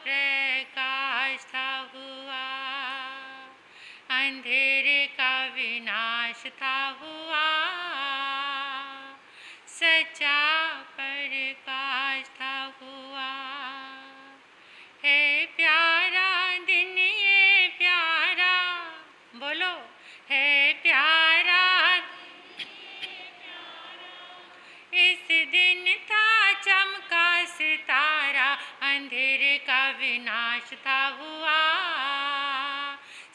प्रकाश था हुआ, अंधेरे का विनाश था हुआ, सच्चा प्रकाश था हुआ। है प्यारा दिन ये प्यारा, बोलो है प्यारा, इस दिन था चमका सितारा, अंधेरे का विनाश था हुआ,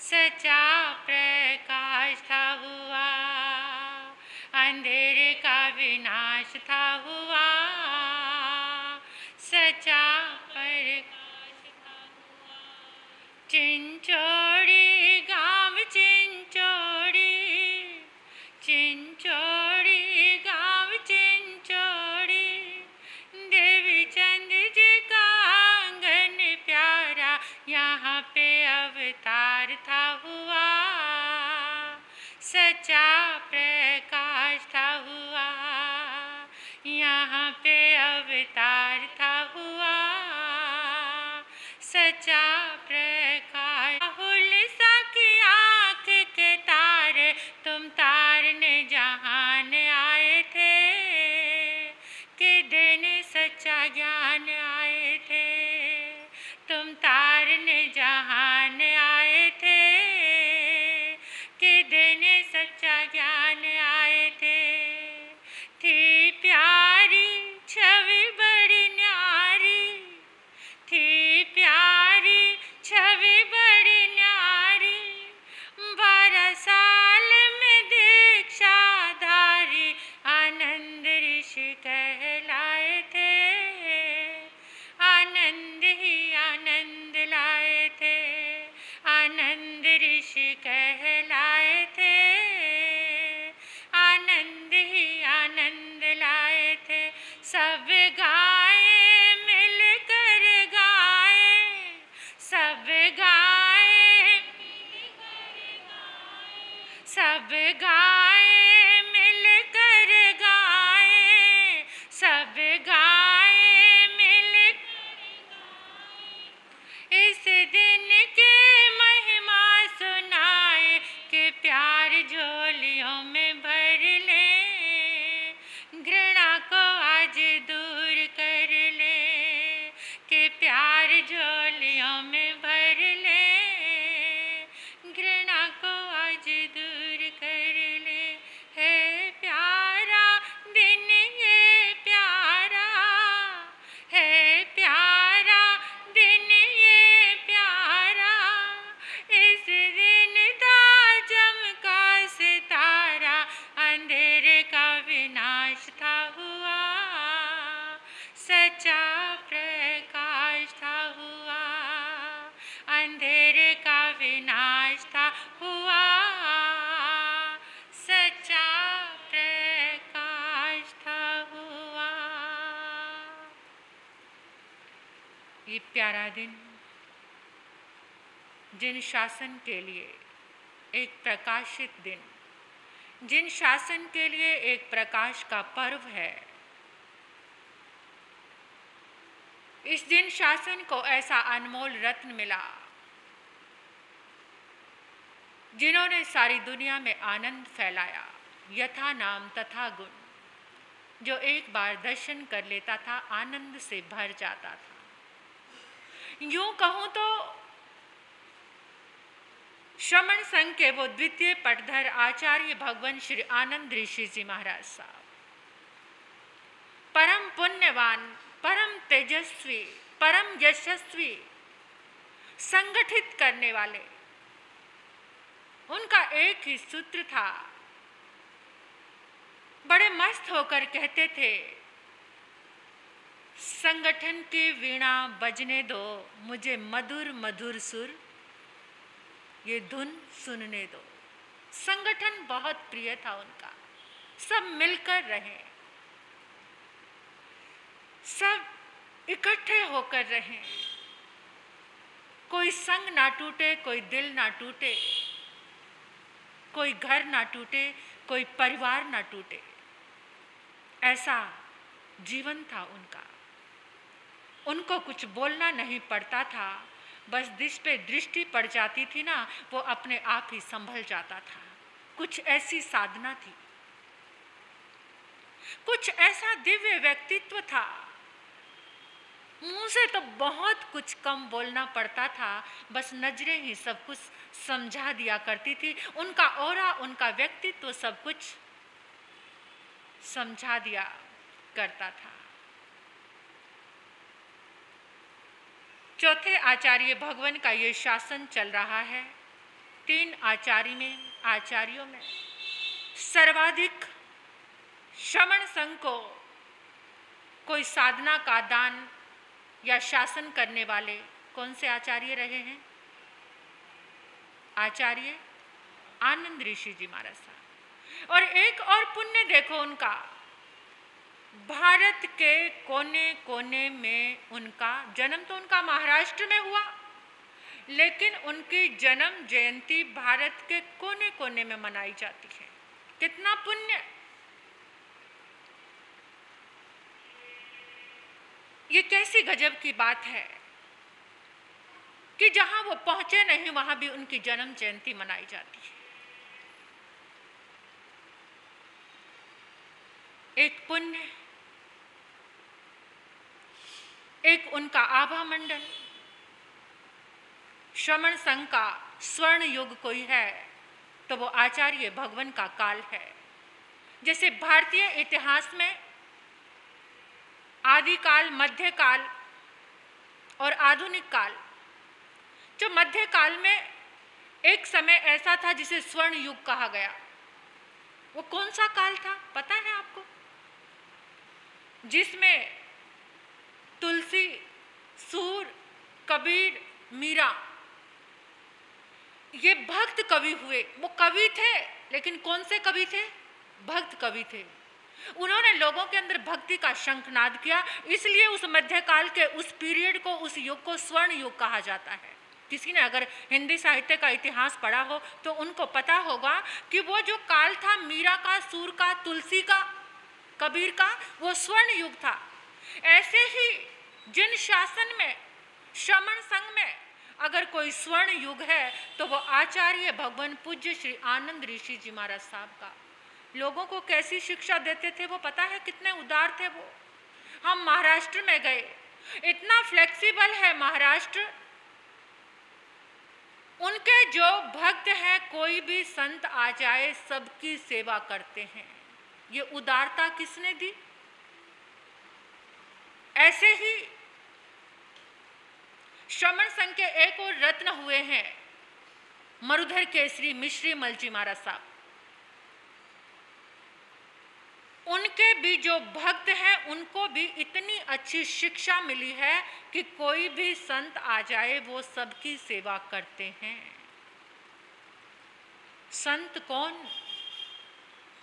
सच्चा प्रकाश था हुआ, अंधेरे का विनाश था हुआ, सच्चा प्रकाश था हुआ। चिंचोड़ी गाँव चिंचोड़ी, चिंचोड़ी गाँव चिंचोड़ी, देवी चंद जी का आंगन प्यारा, यहाँ पे अवतार था हुआ, सच्चा प्रकाश था हुआ, यहाँ पे अवतार था हुआ, सच्चा प्रकाश। राहुल सा की आँख के तारे, तुम तारने जहान आए थे, कि देने सच्चा ज्ञान आए थे, तुम तारने जहान आए थे, कि देने सच्चा ज्ञान आए थे। थी प्यारी छवि बड़ी न्यारी, थी प्यारी छवि बड़ी न्यारी, 12 साल में दीक्षाधारी, आनंद ऋषि कहलाए थे, आनंद ही आनंद लाए थे, आनंद ऋषि कहलाए थे, आनंद ही आनंद लाए थे। सब गाए मिलकर गाए, सब गाए, सब गाए मिलकर गाए, सब गाए मिलकर गाए, इस दिन की महिमा सुनाए, कि प्यार झोलियों में भर ले, घृणा को आज दूर कर ले, कि प्यार झोलियों में भर ले, घृणा को आज दूर कर ले। है प्यारा दिन ये प्यारा, है प्यारा दिन ये प्यारा, इस दिन था चमका सितारा, अंधेरे का विनाश था हुआ, सच्चा प्रकाश था हुआ, अंधेरे का विनाश था हुआ, सच्चा प्रकाश था हुआ। ये प्यारा दिन जिन शासन के लिए एक प्रकाशित दिन, जिन शासन के लिए एक प्रकाश का पर्व है, इस दिन शासन को ऐसा अनमोल रत्न मिला, जिन्होंने सारी दुनिया में आनंद फैलाया, यथा नाम तथा गुण, जो एक बार दर्शन कर लेता था आनंद से भर जाता था। यूं कहूं तो श्रमण संघ के वो द्वितीय पटधर आचार्य भगवान श्री आनंद ऋषि जी महाराज साहब, परम पुण्यवान, परम तेजस्वी, परम यशस्वी, संगठित करने वाले, उनका एक ही सूत्र था, बड़े मस्त होकर कहते थे, संगठन की वीणा बजने दो, मुझे मधुर मधुर सुर ये धुन सुनने दो। संगठन बहुत प्रिय था उनका, सब मिलकर रहे, सब इकट्ठे होकर रहें, कोई संग ना टूटे, कोई दिल ना टूटे, कोई घर ना टूटे, कोई परिवार ना टूटे, ऐसा जीवन था उनका। उनको कुछ बोलना नहीं पड़ता था, बस जिस पे दृष्टि पड़ जाती थी ना, वो अपने आप ही संभल जाता था। कुछ ऐसी साधना थी, कुछ ऐसा दिव्य व्यक्तित्व था। मुंह से तो बहुत कुछ कम बोलना पड़ता था, बस नजरें ही सब कुछ समझा दिया करती थी। उनका ऑरा, उनका व्यक्तित्व सब कुछ समझा दिया करता था। चौथे आचार्य भगवान का ये शासन चल रहा है। 3 आचार्यों में सर्वाधिक श्रमण संघ को कोई साधना का दान या शासन करने वाले कौन से आचार्य रहे हैं? आचार्य आनंद ऋषि जी महाराज साहब। और एक और पुण्य देखो उनका, भारत के कोने कोने में उनका जन्म तो उनका महाराष्ट्र में हुआ, लेकिन उनकी जन्म जयंती भारत के कोने कोने में मनाई जाती है। कितना पुण्य! ये कैसी गजब की बात है कि जहां वो पहुंचे नहीं वहां भी उनकी जन्म जयंती मनाई जाती है। एक पुण्य, एक उनका आभा मंडल। श्रमण संघ का स्वर्ण युग कोई है तो वो आचार्य भगवान का काल है। जैसे भारतीय इतिहास में आदिकाल, मध्यकाल और आधुनिक काल, जो मध्यकाल में एक समय ऐसा था जिसे स्वर्ण युग कहा गया, वो कौन सा काल था पता है आपको? जिसमें तुलसी, सूर, कबीर, मीरा ये भक्त कवि हुए। वो कवि थे, लेकिन कौन से कवि थे? भक्त कवि थे। उन्होंने लोगों के अंदर भक्ति का शंखनाद किया, इसलिए उस मध्यकाल के उस पीरियड को, उस युग को स्वर्ण युग कहा जाता है। किसी ने अगर हिंदी साहित्य का इतिहास पढ़ा हो तो उनको पता होगा कि वो जो काल था मीरा का, सूर का, तुलसी का, कबीर का, वो स्वर्ण युग था। ऐसे ही जिन शासन में, श्रमण संघ में अगर कोई स्वर्ण युग है तो वो आचार्य भगवान पूज्य श्री आनंद ऋषि जी महाराज साहब का। लोगों को कैसी शिक्षा देते थे वो पता है? कितने उदार थे वो। हम महाराष्ट्र में गए, इतना फ्लेक्सिबल है महाराष्ट्र। उनके जो भक्त हैं, कोई भी संत आ जाए सबकी सेवा करते हैं। ये उदारता किसने दी? ऐसे ही श्रमण संघ के एक और रत्न हुए हैं मरुधर केसरी मिश्री मल जी महाराज साहब। उनके भी जो भक्त हैं उनको भी इतनी अच्छी शिक्षा मिली है कि कोई भी संत आ जाए वो सबकी सेवा करते हैं। संत कौन?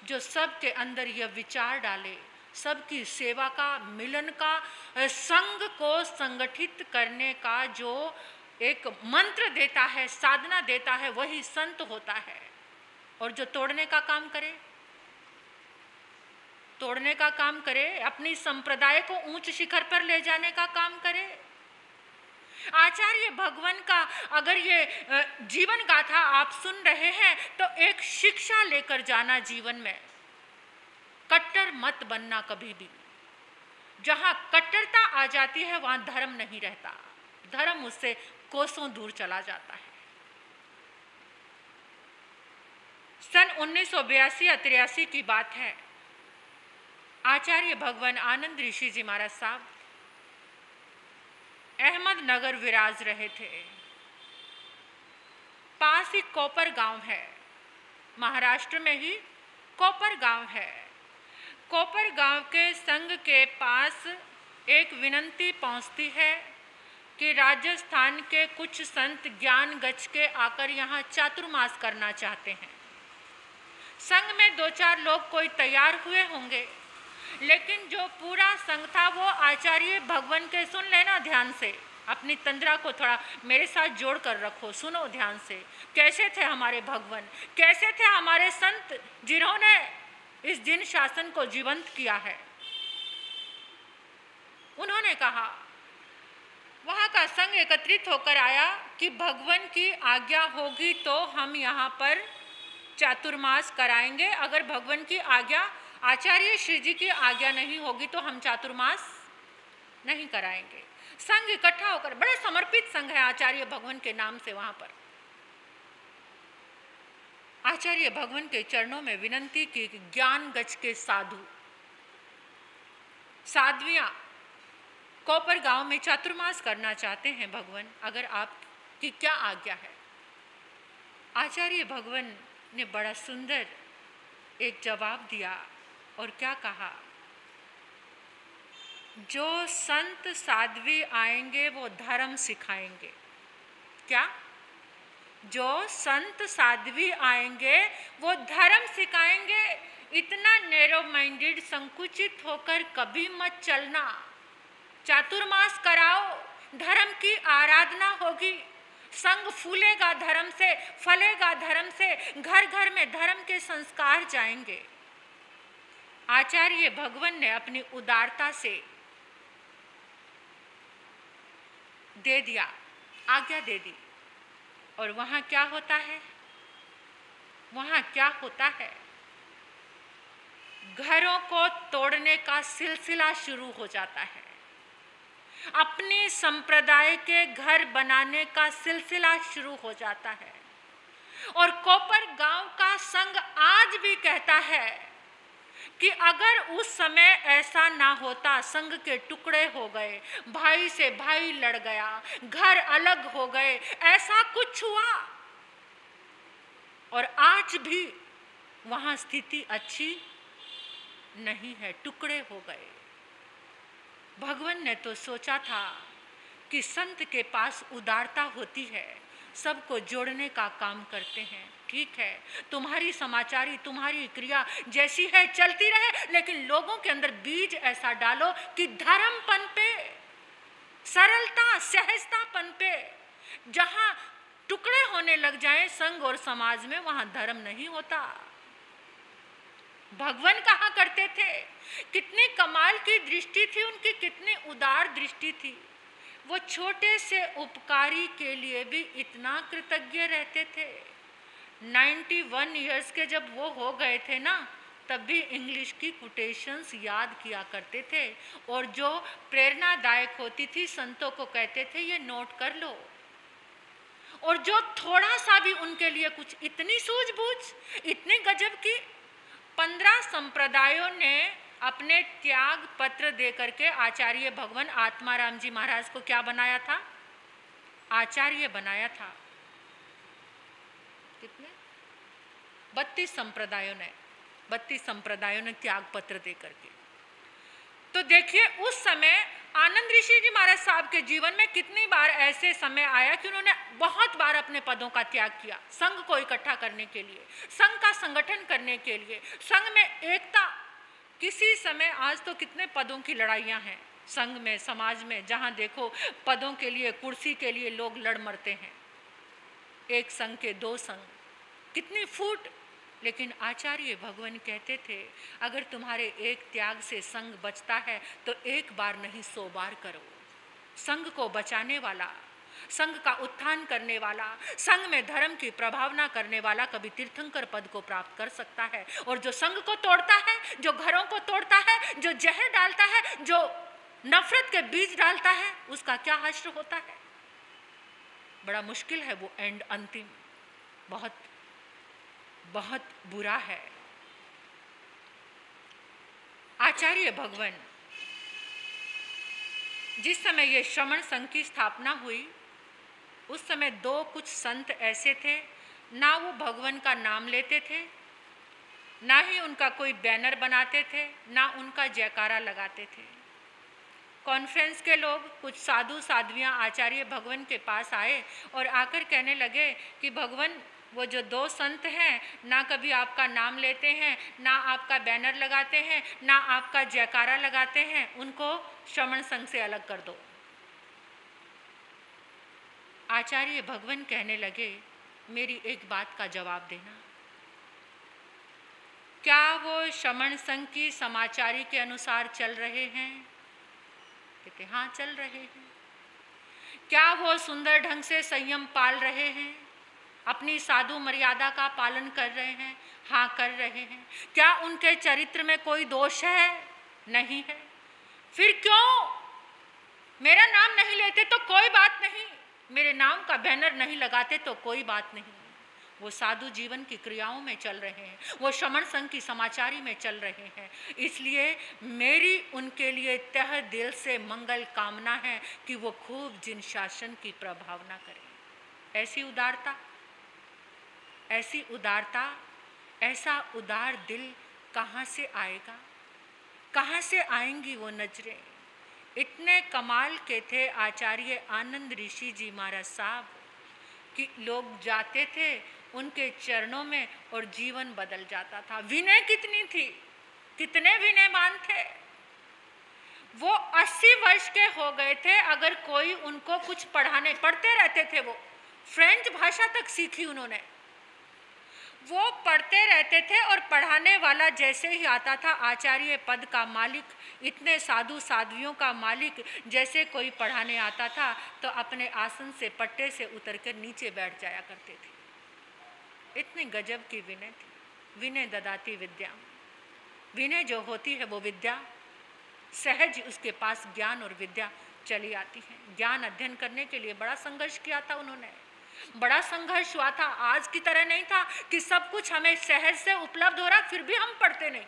जो सबके अंदर यह विचार डाले, सबकी सेवा का, मिलन का, संघ को संगठित करने का जो एक मंत्र देता है, साधना देता है, वही संत होता है। और जो तोड़ने का काम करे, तोड़ने का काम करे, अपनी संप्रदाय को ऊंच शिखर पर ले जाने का काम करे। आचार्य भगवान का अगर ये जीवन गाथा आप सुन रहे हैं तो एक शिक्षा लेकर जाना जीवन में, कट्टर मत बनना कभी भी। जहां कट्टरता आ जाती है वहां धर्म नहीं रहता, धर्म उससे कोसों दूर चला जाता है। सन 1982-83 की बात है। आचार्य भगवान आनंद ऋषि जी महाराज साहब अहमदनगर विराज रहे थे। पास ही कोपर गांव है, महाराष्ट्र में ही कोपर गांव है। कोपर गांव के संघ के पास एक विनंती पहुंचती है कि राजस्थान के कुछ संत ज्ञान गच्छ के आकर यहाँ चातुर्मास करना चाहते हैं। संघ में 2-4 लोग कोई तैयार हुए होंगे, लेकिन जो पूरा संघ था वो आचार्य भगवान के, सुन लेना ध्यान से, अपनी तंद्रा को थोड़ा मेरे साथ जोड़ कर रखो, सुनो ध्यान से। कैसे थे हमारे भगवान, कैसे थे हमारे संत जिन्होंने इस जिन शासन को जीवंत किया है। उन्होंने कहा वहाँ का संघ एकत्रित होकर आया कि भगवान की आज्ञा होगी तो हम यहाँ पर चातुर्मास कराएंगे, अगर भगवान की आज्ञा, आचार्य श्री जी की आज्ञा नहीं होगी तो हम चातुर्मास नहीं कराएंगे। संघ इकट्ठा होकर, बड़े समर्पित संघ है आचार्य भगवान के नाम से, वहां पर आचार्य भगवान के चरणों में विनंती की कि ज्ञान गज के साधु साध्वियां कोपर गांव में चातुर्मास करना चाहते हैं भगवान, अगर आपकी क्या आज्ञा है। आचार्य भगवान ने बड़ा सुंदर एक जवाब दिया और क्या कहा, जो संत साध्वी आएंगे वो धर्म सिखाएंगे। क्या? जो संत साध्वी आएंगे वो धर्म सिखाएंगे। इतना नैरो माइंडेड, संकुचित होकर कभी मत चलना। चातुर्मास कराओ, धर्म की आराधना होगी, संघ फूलेगा धर्म से, फलेगा धर्म से, घर घर में धर्म के संस्कार जाएंगे। आचार्य भगवान ने अपनी उदारता से दे दिया, आज्ञा दे दी। और वहां क्या होता है? वहां क्या होता है? घरों को तोड़ने का सिलसिला शुरू हो जाता है। अपने संप्रदाय के घर बनाने का सिलसिला शुरू हो जाता है। और कोपर गांव का संघ आज भी कहता है कि अगर उस समय ऐसा ना होता, संघ के टुकड़े हो गए, भाई से भाई लड़ गया, घर अलग हो गए, ऐसा कुछ हुआ, और आज भी वहां स्थिति अच्छी नहीं है, टुकड़े हो गए। भगवान ने तो सोचा था कि संत के पास उदारता होती है, सबको जोड़ने का काम करते हैं। ठीक है, तुम्हारी समाचारी, तुम्हारी क्रिया जैसी है चलती रहे, लेकिन लोगों के अंदर बीज ऐसा डालो कि धर्म पनपे, सरलता, सहजता पनपे। जहां टुकड़े होने लग जाएं संघ और समाज में, वहां धर्म नहीं होता। भगवान कहा करते थे, कितनी कमाल की दृष्टि थी उनकी, कितनी उदार दृष्टि थी। वो छोटे से उपकारी के लिए भी इतना कृतज्ञ रहते थे। 91 ईयर्स के जब वो हो गए थे ना, तब भी इंग्लिश की कोटेशंस याद किया करते थे, और जो प्रेरणादायक होती थी संतों को कहते थे ये नोट कर लो। और जो थोड़ा सा भी उनके लिए कुछ, इतनी सूझबूझ, इतनी गजब की, 15 संप्रदायों ने अपने त्याग पत्र देकर के आचार्य भगवान आत्माराम जी महाराज को क्या बनाया था? आचार्य बनाया था। कितने? 32 संप्रदायों ने त्याग पत्र देकर के। तो देखिए उस समय आनंद ऋषि जी महाराज साहब के जीवन में कितनी बार ऐसे समय आया कि उन्होंने बहुत बार अपने पदों का त्याग किया, संघ को इकट्ठा करने के लिए, संघ का संगठन करने के लिए, संघ में एकता। किसी समय, आज तो कितने पदों की लड़ाइयाँ हैं संघ में, समाज में, जहाँ देखो पदों के लिए, कुर्सी के लिए लोग लड़ मरते हैं। एक संघ के 2 संघ, कितनी फूट। लेकिन आचार्य भगवान कहते थे, अगर तुम्हारे एक त्याग से संघ बचता है तो एक बार नहीं 100 बार करो। संघ को बचाने वाला, संघ का उत्थान करने वाला, संघ में धर्म की प्रभावना करने वाला कभी तीर्थंकर पद को प्राप्त कर सकता है। और जो संघ को तोड़ता है, जो घरों को तोड़ता है, जो जहर डालता है, जो नफरत के बीज डालता है, उसका क्या हश्र होता है? बड़ा मुश्किल है वो एंड, अंतिम बहुत बहुत बुरा है। आचार्य भगवान, जिस समय ये श्रमण संघ की स्थापना हुई, उस समय 2 कुछ संत ऐसे थे, ना वो भगवान का नाम लेते थे, ना ही उनका कोई बैनर बनाते थे, ना उनका जयकारा लगाते थे। कॉन्फ्रेंस के लोग, कुछ साधु साध्वियाँ आचार्य भगवान के पास आए और आकर कहने लगे कि भगवान, वो जो 2 संत हैं, ना कभी आपका नाम लेते हैं, ना आपका बैनर लगाते हैं, ना आपका जयकारा लगाते हैं, उनको श्रमण संघ से अलग कर दो। आचार्य भगवान कहने लगे, मेरी एक बात का जवाब देना, क्या वो श्रमण संघ की समाचारी के अनुसार चल रहे हैं? कहते हाँ चल रहे हैं। क्या वो सुंदर ढंग से संयम पाल रहे हैं? अपनी साधु मर्यादा का पालन कर रहे हैं? हाँ, कर रहे हैं। क्या उनके चरित्र में कोई दोष है? नहीं है। फिर क्यों मेरा नाम नहीं लेते तो कोई बात नहीं, मेरे नाम का बैनर नहीं लगाते तो कोई बात नहीं। वो साधु जीवन की क्रियाओं में चल रहे हैं, वो श्रमण संघ की समाचारी में चल रहे हैं। इसलिए मेरी उनके लिए तह दिल से मंगल कामना है कि वो खूब जिन शासन की प्रभावना करें। ऐसी उदारता, ऐसी उदारता, ऐसा उदार दिल कहाँ से आएगा? कहाँ से आएंगी वो नजरें? इतने कमाल के थे आचार्य आनंद ऋषि जी महाराज साहब कि लोग जाते थे उनके चरणों में और जीवन बदल जाता था। विनय कितनी थी, कितने विनयवान थे। वो 80 वर्ष के हो गए थे, अगर कोई उनको कुछ पढ़ते रहते थे। वो फ्रेंच भाषा तक सीखी उन्होंने। वो पढ़ते रहते थे और पढ़ाने वाला जैसे ही आता था, आचार्य पद का मालिक, इतने साधु साध्वियों का मालिक जैसे कोई पढ़ाने आता था तो अपने आसन से पट्टे से उतरकर नीचे बैठ जाया करते थे। इतने गजब की विनय थी। विनय ददाती विद्या। विनय जो होती है वो विद्या सहज उसके पास ज्ञान और विद्या चली आती है। ज्ञान अध्ययन करने के लिए बड़ा संघर्ष किया था उन्होंने, बड़ा संघर्ष हुआ था। आज की तरह नहीं था कि सब कुछ हमें सहज से उपलब्ध हो रहा फिर भी हम पढ़ते नहीं,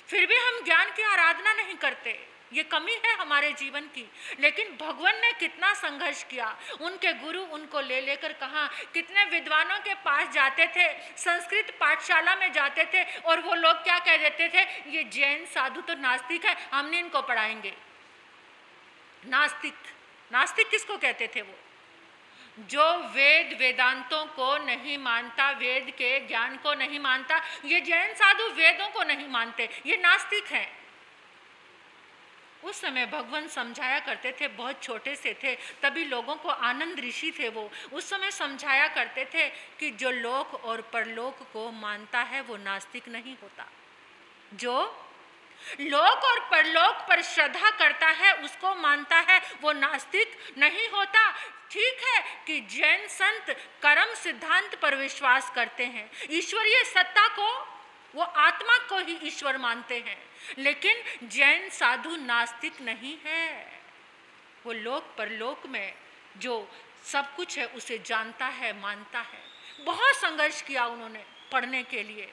फिर भी हम ज्ञान की आराधना नहीं करते। ये कमी है हमारे जीवन की। लेकिन भगवान ने कितना संघर्ष किया। उनके गुरु उनको ले लेकर कहाँ, कितने विद्वानों के पास जाते थे, संस्कृत पाठशाला में जाते थे और वो लोग क्या कह देते थे, ये जैन साधु तो नास्तिक है, हम नहीं इनको पढ़ाएंगे। नास्तिक, नास्तिक किसको कहते थे? वो जो वेद वेदांतों को नहीं मानता, वेद के ज्ञान को नहीं मानता, ये जैन साधु वेदों को नहीं मानते, ये नास्तिक हैं। उस समय भगवान समझाया करते थे, बहुत छोटे से थे तभी लोगों को, आनंद ऋषि थे वो, उस समय समझाया करते थे कि जो लोक और परलोक को मानता है वो नास्तिक नहीं होता। जो लोक और परलोक पर श्रद्धा करता है, उसको मानता है, वो नास्तिक नहीं होता। ठीक है कि जैन संत कर्म सिद्धांत पर विश्वास करते हैं, ईश्वरीय सत्ता को, वो आत्मा को ही ईश्वर मानते हैं, लेकिन जैन साधु नास्तिक नहीं है। वो लोक परलोक में जो सब कुछ है उसे जानता है, मानता है। बहुत संघर्ष किया उन्होंने पढ़ने के लिए।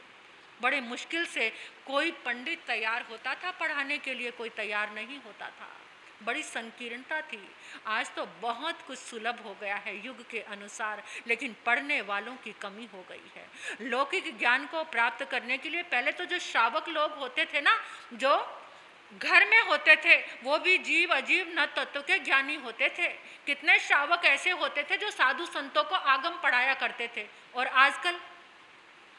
बड़े मुश्किल से कोई पंडित तैयार होता था पढ़ाने के लिए, कोई तैयार नहीं होता था। बड़ी संकीर्णता थी। आज तो बहुत कुछ सुलभ हो गया है युग के अनुसार, लेकिन पढ़ने वालों की कमी हो गई है। लौकिक ज्ञान को प्राप्त करने के लिए पहले तो जो श्रावक लोग होते थे ना, जो घर में होते थे, वो भी जीव अजीव न तत्व के ज्ञानी होते थे। कितने श्रावक ऐसे होते थे जो साधु संतों को आगम पढ़ाया करते थे। और आजकल,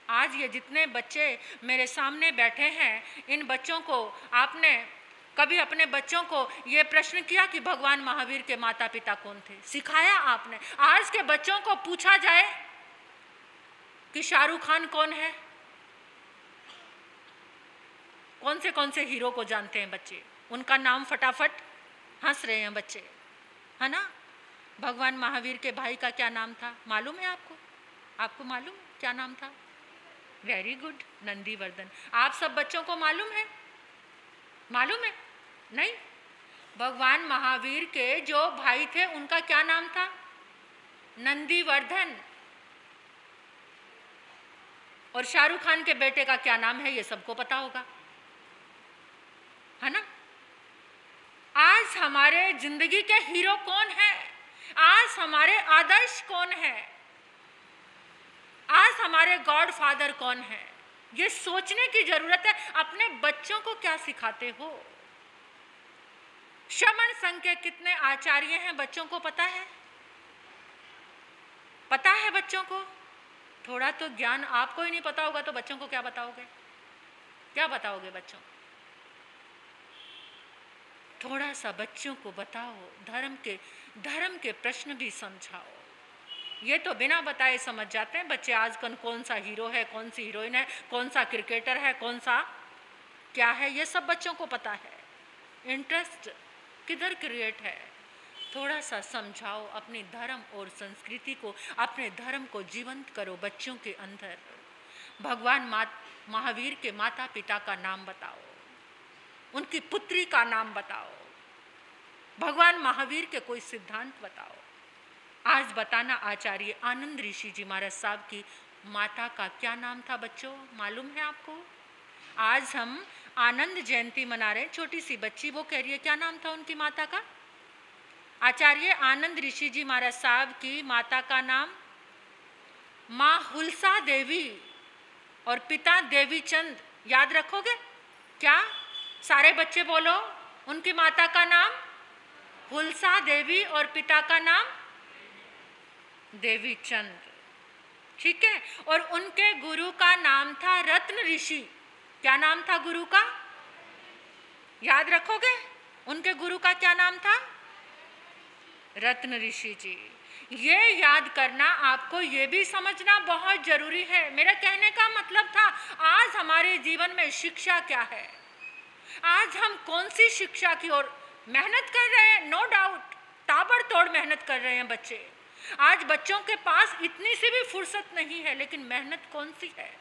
आज ये जितने बच्चे मेरे सामने बैठे हैं, इन बच्चों को आपने कभी अपने बच्चों को ये प्रश्न किया कि भगवान महावीर के माता पिता कौन थे? सिखाया आपने? आज के बच्चों को पूछा जाए कि शाहरुख खान कौन है, कौन से हीरो को जानते हैं बच्चे? उनका नाम फटाफट हंस रहे हैं बच्चे, है ना? भगवान महावीर के भाई का क्या नाम था मालूम है आपको? आपको मालूम क्या नाम था? Very good, Nandivardhan. आप सब बच्चों को मालूम है? मालूम है? नहीं। भगवान महावीर के जो भाई थे उनका क्या नाम था? नंदीवर्धन। और शाहरुख खान के बेटे का क्या नाम है ये सबको पता होगा, है ना? आज हमारे जिंदगी के हीरो कौन है? आज हमारे आदर्श कौन है? आज हमारे गॉड फादर कौन है? ये सोचने की जरूरत है। अपने बच्चों को क्या सिखाते हो? श्रमण संघ के कितने आचार्य हैं बच्चों को पता है? पता है बच्चों को? थोड़ा तो ज्ञान आपको ही नहीं पता होगा तो बच्चों को क्या बताओगे? क्या बताओगे बच्चों को? थोड़ा सा बच्चों को बताओ, धर्म के प्रश्न भी समझाओ। ये तो बिना बताए समझ जाते हैं बच्चे आजकल कौन सा हीरो है, कौन सी हीरोइन है, कौन सा क्रिकेटर है, कौन सा क्या है, ये सब बच्चों को पता है। इंटरेस्ट किधर क्रिएट है? थोड़ा सा समझाओ, अपने धर्म और संस्कृति को, अपने धर्म को जीवंत करो बच्चों के अंदर। भगवान महावीर के माता पिता का नाम बताओ, उनकी पुत्री का नाम बताओ, भगवान महावीर के कोई सिद्धांत बताओ। आज बताना आचार्य आनंद ऋषि जी महाराज साहब की माता का क्या नाम था बच्चों, मालूम है आपको? आज हम आनंद जयंती मना रहे हैं, छोटी सी बच्ची वो कह रही है क्या नाम था उनकी माता का? आचार्य आनंद ऋषि जी महाराज साहब की माता का नाम माँ हुलसा देवी और पिता देवी चंद। याद रखोगे क्या? सारे बच्चे बोलो, उनकी माता का नाम हुलसा देवी और पिता का नाम देवी चंद। ठीक है, और उनके गुरु का नाम था रत्न ऋषि। क्या नाम था गुरु का? याद रखोगे उनके गुरु का क्या नाम था? रत्न ऋषि जी। ये याद करना, आपको ये भी समझना बहुत जरूरी है। मेरा कहने का मतलब था आज हमारे जीवन में शिक्षा क्या है, आज हम कौन सी शिक्षा की ओर मेहनत कर रहे हैं। नो डाउट ताबड़तोड़ मेहनत कर रहे हैं बच्चे। आज बच्चों के पास इतनी सी भी फुर्सत नहीं है, लेकिन मेहनत कौन सी है,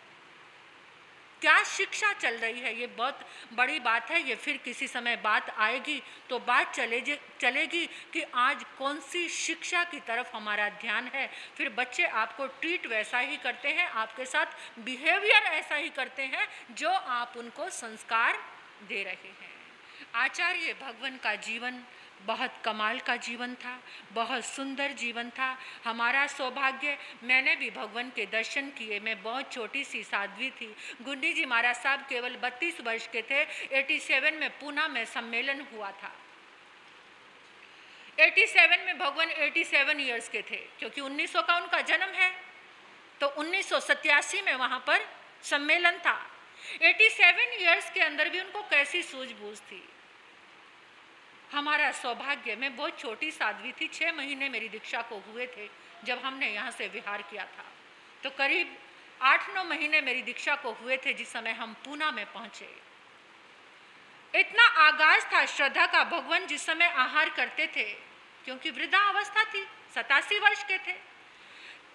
क्या शिक्षा चल रही है, ये बहुत बड़ी बात है। ये फिर किसी समय बात आएगी तो बात चलेगी कि आज कौन सी शिक्षा की तरफ हमारा ध्यान है। फिर बच्चे आपको ट्रीट वैसा ही करते हैं, आपके साथ बिहेवियर ऐसा ही करते हैं जो आप उनको संस्कार दे रहे हैं। आचार्य भगवान का जीवन बहुत कमाल का जीवन था, बहुत सुंदर जीवन था। हमारा सौभाग्य, मैंने भी भगवान के दर्शन किए। मैं बहुत छोटी सी साध्वी थी। गुंडी जी महाराज साहब केवल 32 वर्ष के थे। 87 में पूना में सम्मेलन हुआ था। 87 में भगवान 87 ईयर्स के थे, क्योंकि 1900 का उनका जन्म है, तो 1987 में वहाँ पर सम्मेलन था। 87 ईयर्स के अंदर भी उनको कैसी सूझबूझ थी। हमारा सौभाग्य, मैं बहुत छोटी साध्वी थी, 6 महीने मेरी दीक्षा को हुए थे जब हमने यहाँ से विहार किया था। तो करीब 8-9 महीने मेरी दीक्षा को हुए थे जिस समय हम पूना में पहुँचे। इतना आगाज था श्रद्धा का। भगवान जिस समय आहार करते थे, क्योंकि वृद्धा अवस्था थी, 87 वर्ष के थे,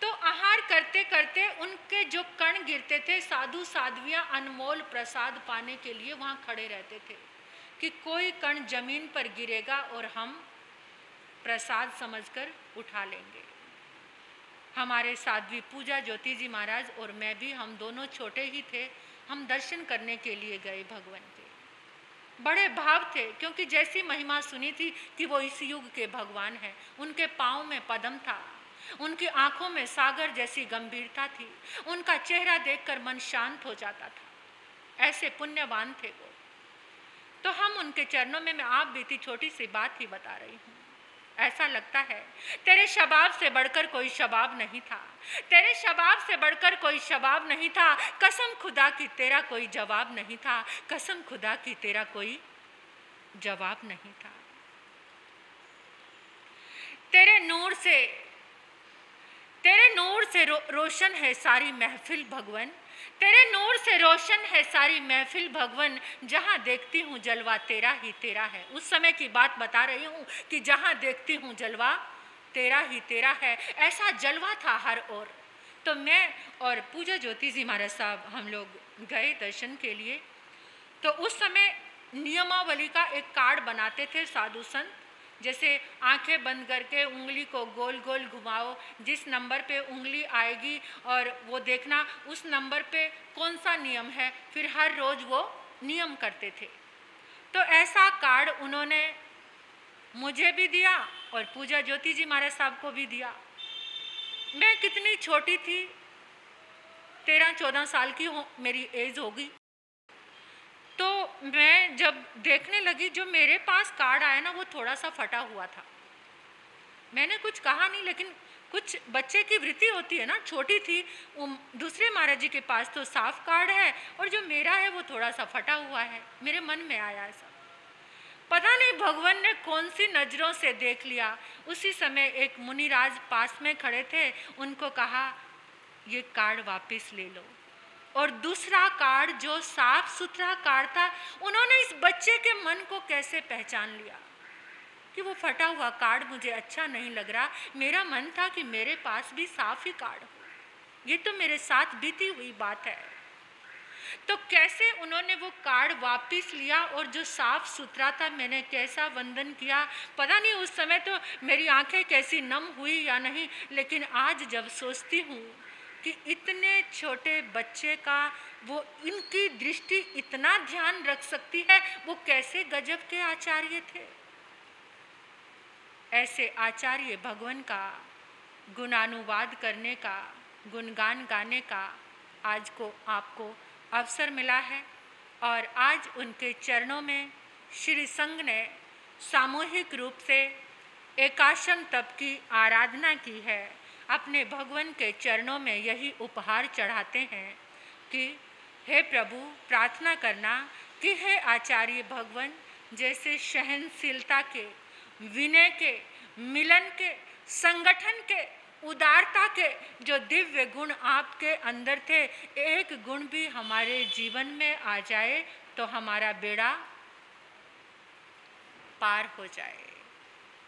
तो आहार करते करते उनके जो कण गिरते थे, साधु साध्वियाँ अनमोल प्रसाद पाने के लिए वहाँ खड़े रहते थे कि कोई कण जमीन पर गिरेगा और हम प्रसाद समझकर उठा लेंगे। हमारे साध्वी पूजा ज्योति जी महाराज और मैं भी, हम दोनों छोटे ही थे, हम दर्शन करने के लिए गए भगवान के। बड़े भाव थे, क्योंकि जैसी महिमा सुनी थी कि वो इस युग के भगवान हैं। उनके पाँव में पद्म था, उनकी आंखों में सागर जैसी गंभीरता थी, उनका चेहरा देखकर मन शांत हो जाता था। ऐसे पुण्यवान थे वो। तो हम उनके चरणों में, मैं आप बीती छोटी सी बात ही बता रही हूँ। ऐसा लगता है तेरे शबाब से बढ़कर कोई शबाब नहीं था, तेरे शबाब से बढ़कर कोई शबाब नहीं था। कसम खुदा की तेरा कोई जवाब नहीं था, कसम खुदा की तेरा कोई जवाब नहीं था। तेरे नूर से रोशन है सारी महफिल भगवन, तेरे नूर से रोशन है सारी महफिल भगवन। जहाँ देखती हूँ जलवा तेरा ही तेरा है। उस समय की बात बता रही हूँ कि जहाँ देखती हूँ जलवा तेरा ही तेरा है। ऐसा जलवा था हर ओर। तो मैं और पूजा ज्योति जी महाराज साहब, हम लोग गए दर्शन के लिए। तो उस समय नियमावली का एक कार्ड बनाते थे साधु संत, जैसे आंखें बंद करके उंगली को गोल गोल घुमाओ, जिस नंबर पे उंगली आएगी और वो देखना उस नंबर पे कौन सा नियम है, फिर हर रोज वो नियम करते थे। तो ऐसा कार्ड उन्होंने मुझे भी दिया और पूजा ज्योति जी महाराज साहब को भी दिया। मैं कितनी छोटी थी, 13-14 साल की मेरी एज होगी। तो मैं जब देखने लगी, जो मेरे पास कार्ड आया ना वो थोड़ा सा फटा हुआ था। मैंने कुछ कहा नहीं, लेकिन कुछ बच्चे की वृत्ति होती है ना, छोटी थी। दूसरे महाराज जी के पास तो साफ कार्ड है और जो मेरा है वो थोड़ा सा फटा हुआ है। मेरे मन में आया ऐसा, पता नहीं भगवान ने कौन सी नज़रों से देख लिया। उसी समय एक मुनिराज पास में खड़े थे, उनको कहा ये कार्ड वापस ले लो। और दूसरा कार्ड जो साफ सुथरा कार्ड था, उन्होंने इस बच्चे के मन को कैसे पहचान लिया कि वो फटा हुआ कार्ड मुझे अच्छा नहीं लग रहा। मेरा मन था कि मेरे पास भी साफ ही कार्ड हो, ये तो मेरे साथ बीती हुई बात है। तो कैसे उन्होंने वो कार्ड वापस लिया और जो साफ सुथरा था, मैंने कैसा वंदन किया, पता नहीं उस समय तो मेरी आंखें कैसी नम हुई या नहीं। लेकिन आज जब सोचती हूँ कि इतने छोटे बच्चे का वो इनकी दृष्टि इतना ध्यान रख सकती है, वो कैसे गजब के आचार्य थे। ऐसे आचार्य भगवान का गुणानुवाद करने का, गुणगान गाने का आज को आपको अवसर मिला है। और आज उनके चरणों में श्री संघ ने सामूहिक रूप से एकाश्म तप की आराधना की है। अपने भगवान के चरणों में यही उपहार चढ़ाते हैं कि हे प्रभु, प्रार्थना करना कि हे आचार्य भगवान, जैसे सहनशीलता के, विनय के, मिलन के, संगठन के, उदारता के जो दिव्य गुण आपके अंदर थे, एक गुण भी हमारे जीवन में आ जाए तो हमारा बेड़ा पार हो जाए।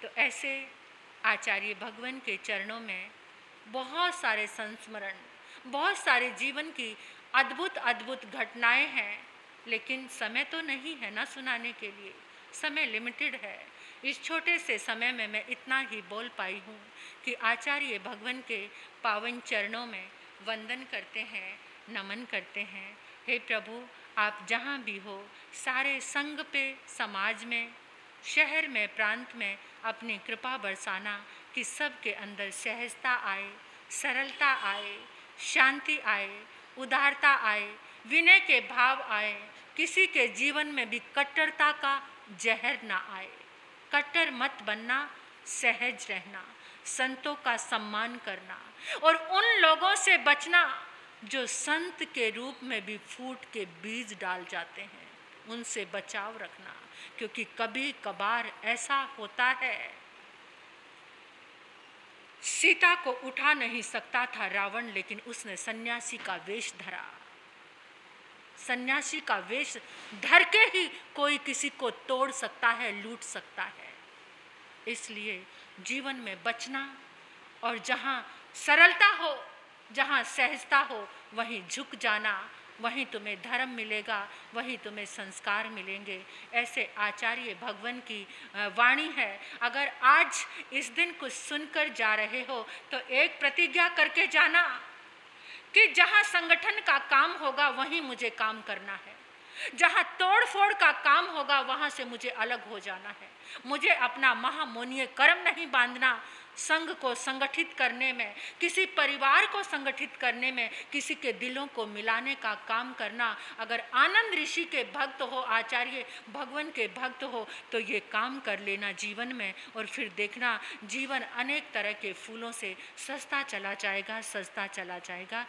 तो ऐसे आचार्य भगवान के चरणों में बहुत सारे संस्मरण, बहुत सारे जीवन की अद्भुत अद्भुत घटनाएं हैं, लेकिन समय तो नहीं है ना सुनाने के लिए, समय लिमिटेड है। इस छोटे से समय में मैं इतना ही बोल पाई हूँ कि आचार्य भगवान के पावन चरणों में वंदन करते हैं, नमन करते हैं। हे प्रभु, आप जहाँ भी हो, सारे संघ पे, समाज में, शहर में, प्रांत में अपनी कृपा बरसाना कि सबके अंदर सहजता आए, सरलता आए, शांति आए, उदारता आए, विनय के भाव आए, किसी के जीवन में भी कट्टरता का जहर ना आए। कट्टर मत बनना, सहज रहना, संतों का सम्मान करना और उन लोगों से बचना जो संत के रूप में भी फूट के बीज डाल जाते हैं, उनसे बचाव रखना। क्योंकि कभी कभार ऐसा होता है, सीता को उठा नहीं सकता था रावण, लेकिन उसने सन्यासी का वेश धरा। सन्यासी का वेश धर के ही कोई किसी को तोड़ सकता है, लूट सकता है। इसलिए जीवन में बचना, और जहाँ सरलता हो, जहाँ सहजता हो, वहीं झुक जाना, वहीं तुम्हें धर्म मिलेगा, वहीं तुम्हें संस्कार मिलेंगे। ऐसे आचार्य भगवान की वाणी है। अगर आज इस दिन कुछ सुनकर जा रहे हो तो एक प्रतिज्ञा करके जाना कि जहाँ संगठन का काम होगा वहीं मुझे काम करना है, जहाँ तोड़ फोड़ का काम होगा वहाँ से मुझे अलग हो जाना है। मुझे अपना महामोनीय कर्म नहीं बांधना। संघ को संगठित करने में, किसी परिवार को संगठित करने में, किसी के दिलों को मिलाने का काम करना। अगर आनंद ऋषि के भक्त हो, आचार्य भगवान के भक्त हो, तो ये काम कर लेना जीवन में, और फिर देखना जीवन अनेक तरह के फूलों से सजता चला जाएगा, सजता चला जाएगा।